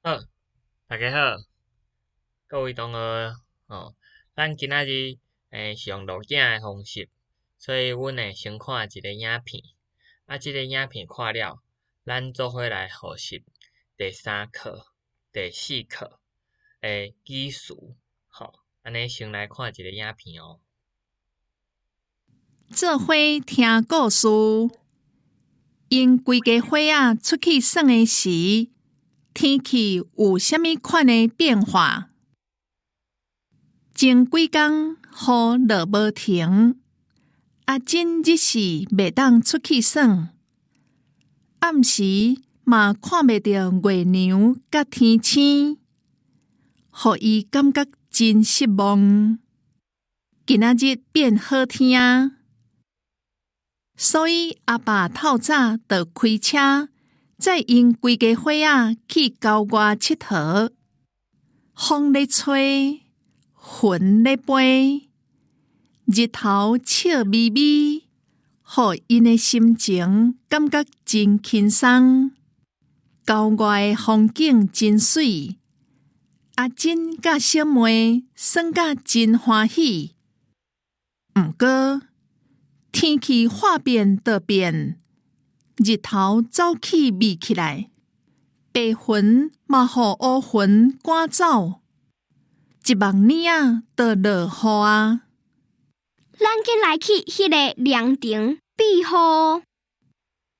好，大家好，各位同学咱今仔日是用录影的方式，所以阮会先看一个影片，即个影片看了，咱做伙来学习第3课、第4课的语词。安尼先来看一个影片哦。做伙听故事，因规家伙仔出去耍的时，天气有啥物款的变化？前几工雨落无停，真日时袂当出去耍。暗时嘛看袂到月亮甲天星，互伊感觉真失望。今仔日变好天啊！所以阿爸透早就开车，载因规家伙仔去郊外佚佗。风咧吹，云咧飞，日头笑眯眯，互因的心情感觉真轻松。郊外的风景真水，阿珍甲小妹耍甲真欢喜。毋过，天气话变就变，日头走去密起来，白云嘛互乌云赶走，一望年啊，就落雨啊！咱紧来去迄个凉亭避雨。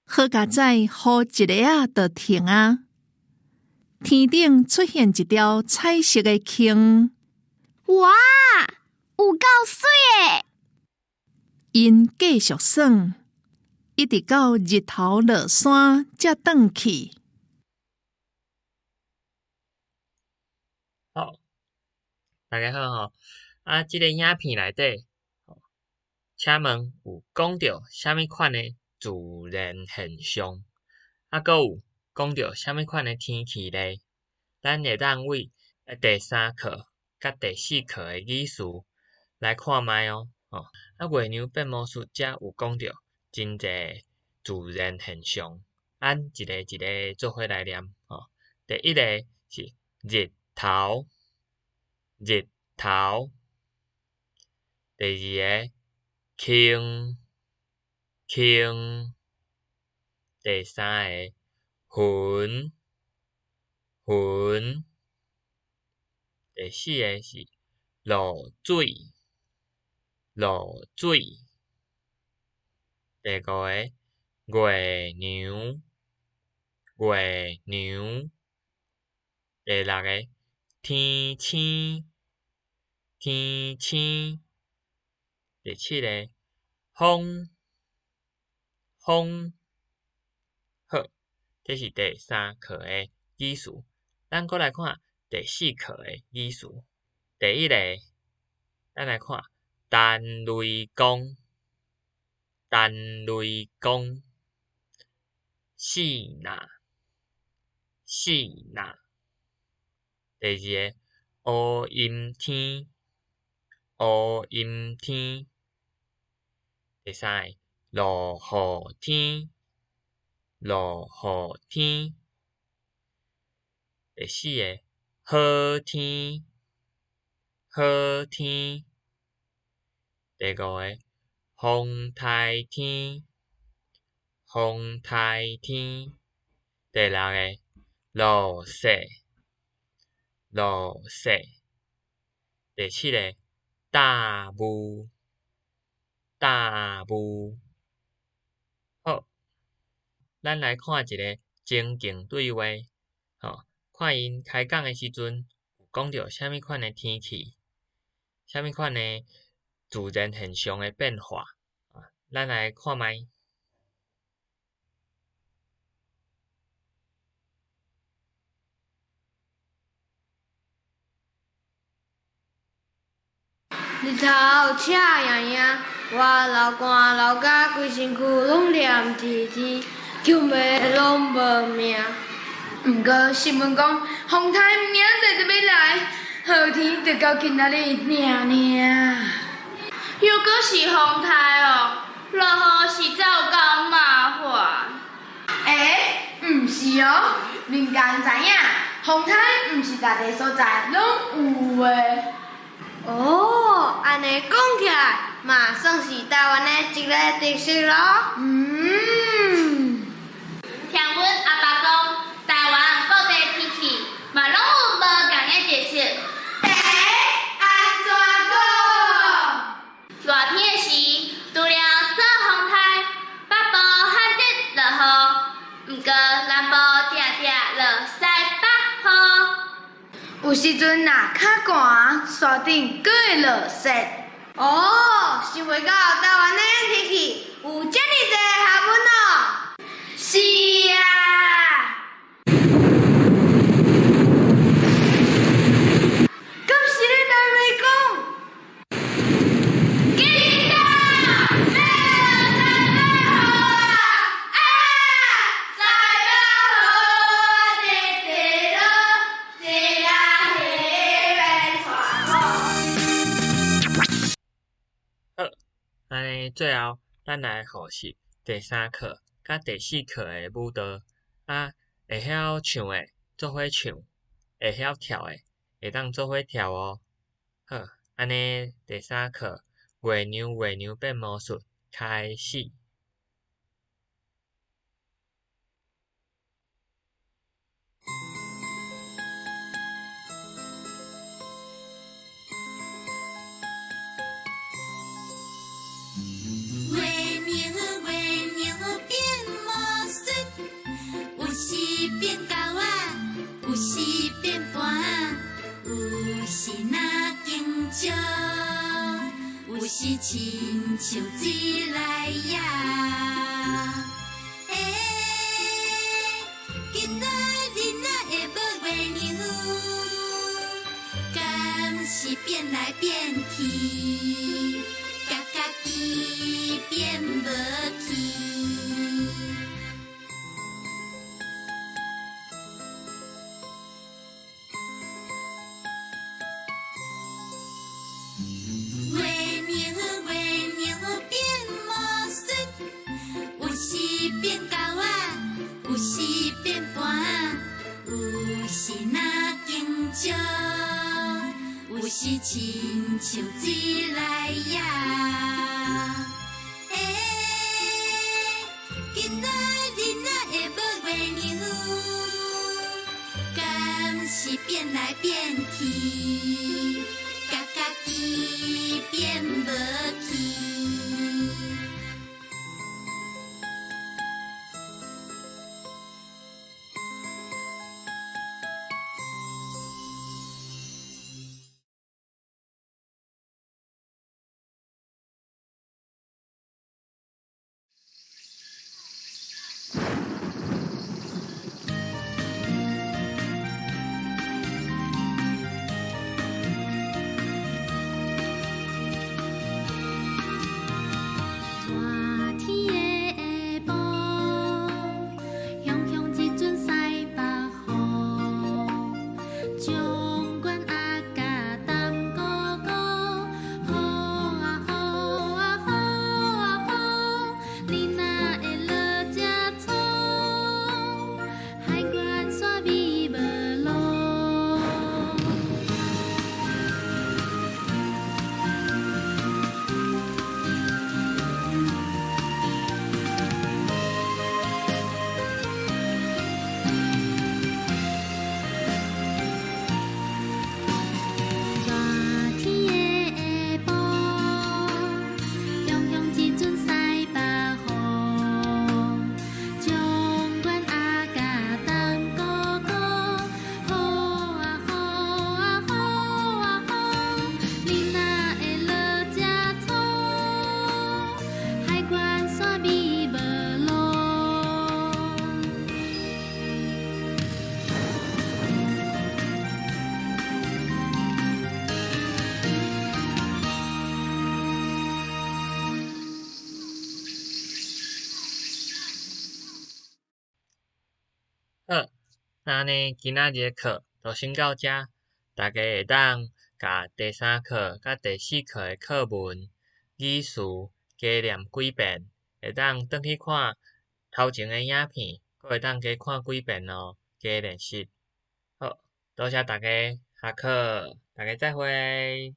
好佳哉，雨一个啊，就停啊！天顶出现一条彩色的穹，哇，有够水诶！因继续耍，一直到日头落山才转去。好，大家好即个影片内底，请问有讲到啥物款的自然现象？阁有讲到啥物款的天气咧？咱会当为第3课甲第4课的语词来看卖哦。月亮变魔术则有讲到真侪自然现象，咱一个一个做伙来念第一个是日头，日头。第二个晴，晴。第三个云，云。第四个是落水，落水。第5个月娘，月娘。第6个天星，天星。第7个风，风。好，这是第3课的语词。咱搁来看第4课的语词。第一个，咱来看单雷公，单雷公。四若，四若。第二个乌阴天，乌阴天。第三个落雨天，落雨天。第四个好天，好天。第5个风台天，风台天。第6个落雪，落雪。第7个大雾，大雾。好，咱来看一个情境对话，看因开讲的时阵有讲到啥物款的天气，啥物款的自然现象的变化，咱来看卖。日头赤影影，我流汗流甲规身躯拢黏滴滴，救袂拢无命。毋过新闻讲，风台明仔载就要来，好天就到今仔日尔尔。又搁是风台哦，落雨实在有够麻烦。毋是哦，恁敢知影？风台毋是家己所在拢有诶。哦，安尼讲起来，嘛算是台湾诶一个特色咯。听阮阿爸讲，台湾各地天气嘛拢有无共诶特色。安怎讲？热天诶时，除了做风台，北部罕得落雨，毋过南部定定落西北雨。有时阵若较寒，山顶阁会落雪。哦，想袂到台湾诶天气有遮尔侪学问哦。是啊。敢是咧台湾讲？记得，要西北雨啊！西北雨日日落，一日迄边传好。安尼最后，咱来学习第3课甲第4课诶舞蹈。会晓唱诶做伙唱，会晓跳诶会当做伙跳哦。好，安尼第3课月娘变魔术开始。变狗仔，有时变盘，有时若紧张，有时亲像水来呀。今仔日若会无月娘，敢是变来变去，甲家己变无去。变狗仔，有时变盘，有时若紧张，有时亲像水来呀。今仔日若会无月娘，敢是变来变去，甲家己变无去。好，那呢今仔日课就先到遮，大家会当甲第3课甲第4课诶课文、语词加念几遍，会当转去看头前诶影片，阁会当加看几遍哦，加练习。好，多谢大家下课，大家再会。